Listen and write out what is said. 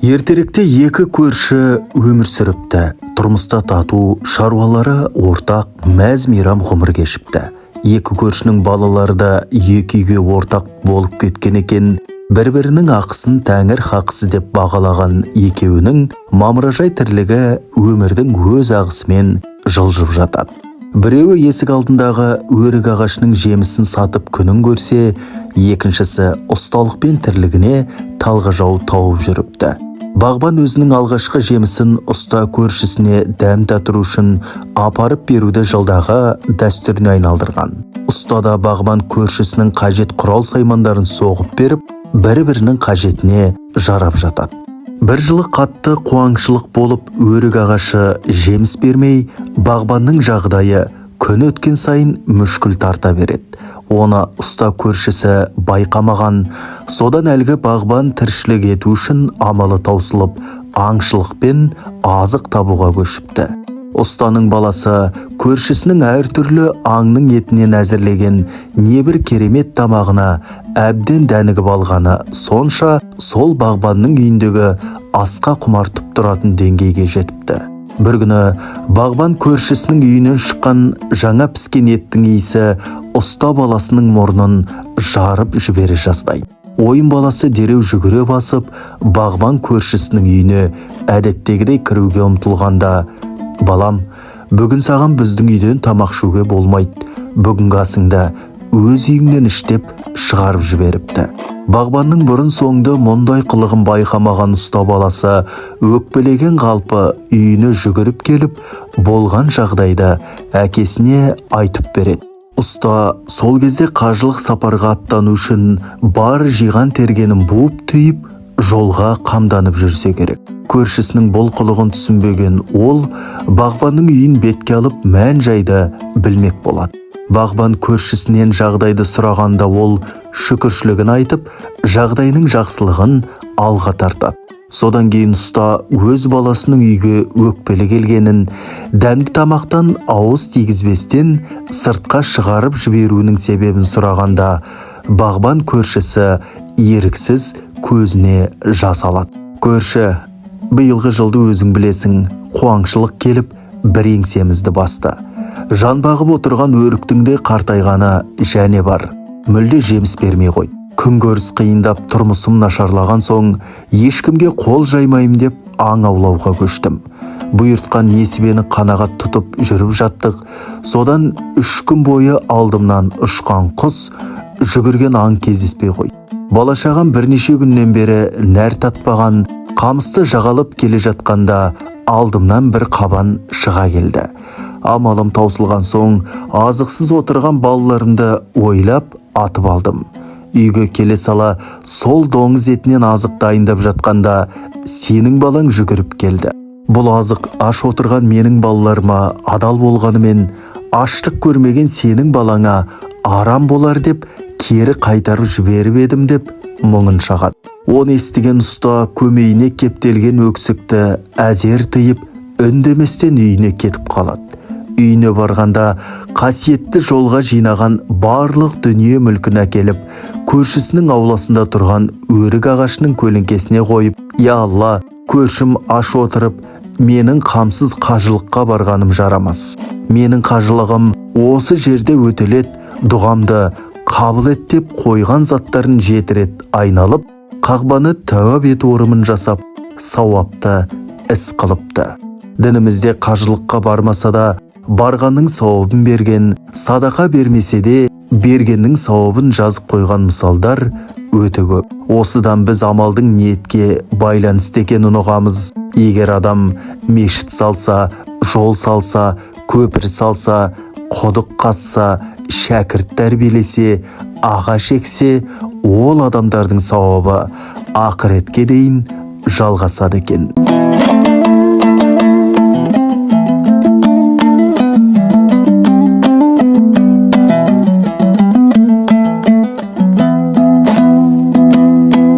Ертеректе екі көрші өмір сүріпті. Тұрмыста тату, шаруалары ортақ, мәз-мейрам ғұмыр кешіпті. Екі көршінің балалары да екі үйге ортақ болып кеткен екен. Бір-бірінің ақысын тәңір хақысы деп бағалаған екеуінің мамыражай тірлігі өмірдің өз ағысымен жылжып жатады. Біреуі есік алдындағы өрік ағашының жемісін сатып күнін көрсе, екіншісі ұсталықпен тірлігіне талғажау тауып жүріпті. Бағбан өзінің алғашқы жемісін ұста көршісіне дәм татыру үшін апарып беруді жылдағы дәстүріне айналдырған. Ұстада бағбан көршісінің қажет құрал саймандарын соғып беріп, бір-бірінің қажетіне жарап жатады. Бір жылы қатты қуаңшылық болып, өрік ағашы жеміс бермей, бағбанның жағдайы күн өткен сайын мүшкіл тарта береді. Оны ұста көршісі байқамаған, содан әлгі бағбан тіршілік ету үшін амалы таусылып, аңшылықпен азық табуға көшіпті. Ұстаның баласы көршісінің әртүрлі аңның етінен әзірлеген небір керемет тамағына әбден дәнігіп алғаны сонша, сол бағбанның үйіндегі асқа құмартып тұратын деңгейге жетіпті. Бір күні бағбан көршісінің үйінен шыққан жаңа піскен еттің иісі ұста баласының мұрнын жарып жібере жаздайды. Ойын баласы дереу жүгіре басып, бағбан көршісінің үйіне әдеттегідей кіруге ұмтылғанда: «Балам, бүгін саған біздің үйден тамақ ішуге болмайды. Бүгінгі асыңды өз үйіңнен іш» деп шығарып жіберіпті. Бағбанның бұрын соңды мұндай қылығын байқамаған ұста баласы өкпелеген қалпы үйіне жүгіріп келіп, болған жағдайды әкесіне айтып береді. Ұста сол кезде қажылық сапарға аттану үшін бар жиған тергенін буып түйіп, жолға қамданып жүрсе керек. Көршісінің бұл қылығын түсінбеген ол бағбанның үйін бетке алып мән-жайды білмек болады. Бағбан көршісінен жағдайды сұрағанда ол шүкіршілігін айтып, жағдайының жақсылығын алға тартады. Содан кейін ұста өз баласының үйге өкпелі келгенін, дәмді тамақтан ауыз тигізбестен сыртқа шығарып жіберуінің себебін сұрағанда, бағбан көршісі еріксіз көзіне жас алады. «Көрші, биылғы жылды өзің білесің, қуаңшылық келіп, бір еңсемізді басты. Жан бағып отырған өріктің де қартайғаны және бар. Мүлде жеміс бермей қойды. Күнкөріс қиындап тұрмысым нашарлаған соң, ешкімге қол жаймайым деп аң аулауға көштім. Бұйыртқан несібені қанағат тұтып жүріп жаттық. Содан 3 күн бойы алдымнан ұшқан құс, жүгірген аң кездеспей қойды. Балашағам бірнеше күннен бері нәр татпаған, қамысты жағалып келе жатқанда алдымнан бір қабан шыға келді. Амалым таусылған соң, азықсыз отырған балаларымды ойлап атып алдым. Үйге келе сала сол доңыз етінен азық дайындап жатқанда сенің балаң жүгіріп келді. Бұл азық аш отырған менің балаларыма адал болғанымен, аштық көрмеген сенің балаңа арам болар деп кері қайтарып жіберіп едім» деп мұңын шағады. Оны естіген ұста көмейіне кептелген өксікті әзер тыйып, үндеместен үйіне кетіп қалады. Үйіне барғанда қасиетті жолға жинаған барлық дүние мүлкін әкеліп, көршісінің ауласында тұрған өрік ағашының көлеңкесіне қойып: «Я Алла, көршім аш отырып, менің қамсыз қажылыққа барғаным жарамас. Менің қажылығым осы жерде өтелет, дұғамды қабыл ет» деп қойған заттарын 7 рет айналып, қағбаны тәуап ету орымын жасап, сауапты іс қылыпты. Дінімізде қажылыққа бармаса да барғанның сауабын берген, садақа бермесе де бергеннің сауабын жазып қойған мысалдар өте көп. Осыдан біз амалдың ниетке байланысты екенін ұғамыз. Егер адам мешіт салса, жол салса, көпір салса, құдық қазса, шәкірт тәрбиелесе, ағаш ексе, ол адамдардың сауабы ақыретке дейін жалғасады екен.